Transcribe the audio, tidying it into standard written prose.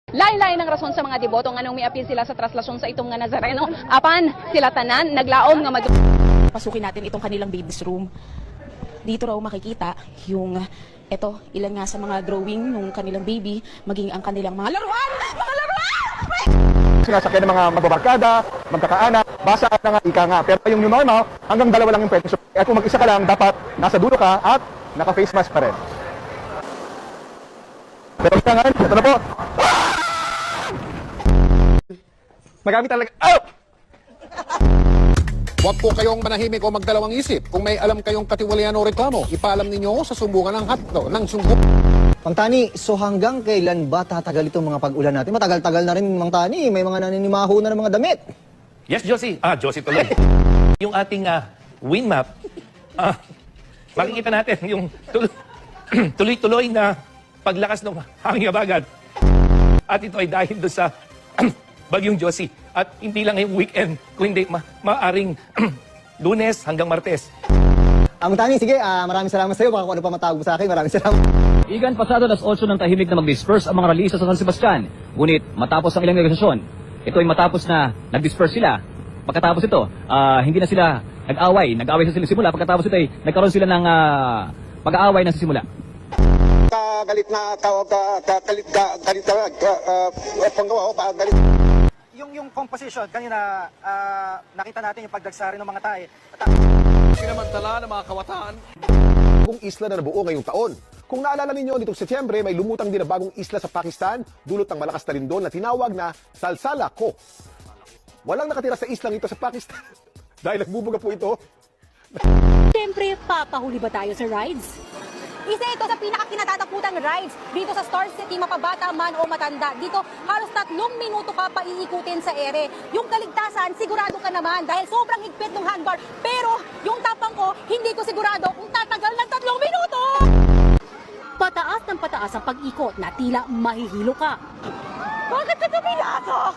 Lain-lain ng rason sa mga deboto nga nung miapil sila sa traslasyon sa itong nga Nazareno. Apan sila tanan naglaom nga Pasukin natin itong kanilang baby's room. Dito raw makikita yung ilan nga sa mga drawing ng kanilang baby, maging ang kanilang mga laruan! Mga laruan! Sinasakyan ng mga magbabarkada, magkakaanak, basa na nga ika nga. Pero yung new normal, hanggang 2 lang yung pwede. So, kung mag-isa ka lang, dapat nasa dulo ka at naka-face mask pa rin. Pero nga, ito na po. Magamit talaga. Oh! Huwag po kayong manahimik o magdalawang isip. Kung may alam kayong katiwalian o reklamo, ipaalam ninyo sa sumbungan ng hatdo, ng sumbungan. Mang Tani, so hanggang kailan ba tatagal itong mga pag-ulan natin? Matagal-tagal na rin, Mang Tani. May mga naninimaho na ng mga damit. Yes, Josie. Josie tuloy. Yung ating wind map, makikita natin yung tuloy-tuloy na paglakas ng hangin habagat. At ito ay dahil doon sa Bagyong Josie. At hindi lang yung weekend, kundi maaring Lunes hanggang Martes. Mang Tani, sige, maraming salamat sa iyo. Baka kung ano pa matawag mo sa akin, maraming salamat. Igan pasado alas 8 ng tahimik na mag-disperse ang mga rallyista sa San Sebastian. Ngunit matapos ang ilang negosasyon, ito ay matapos na nag-disperse sila. Pagkatapos ito, hindi na sila nag-away sa simula. Pagkatapos ito ay nagkaroon sila ng pag-aaway na sa simula. Yung composition, kanina nakita natin yung pagdagsari ng mga tae. Sinamantala ng mga kawataan. Bagong isla na nabuo ngayong taon. Kung naalala ninyo, nitong Setyembre, may lumutang din na bagong isla sa Pakistan, dulot ng malakas na lindol na tinawag na Salsala Ko. Walang nakatira sa islang ito sa Pakistan dahil nagbubuga po ito. Siyempre, papahuli ba tayo sa rides? Isa ito sa pinakakinatatakutang rides dito sa Star City, mapabata man o matanda. Dito, halos 3 minuto ka pa iikutin sa ere. Yung kaligtasan, sigurado ka naman dahil sobrang higpit ng handbar. Pero yung tapang ko, hindi ko sigurado kung tatagal ng 3 minuto! Pataas ng pataas ang pag-ikot na tila mahihilo ka. Bakit ka tumilasok?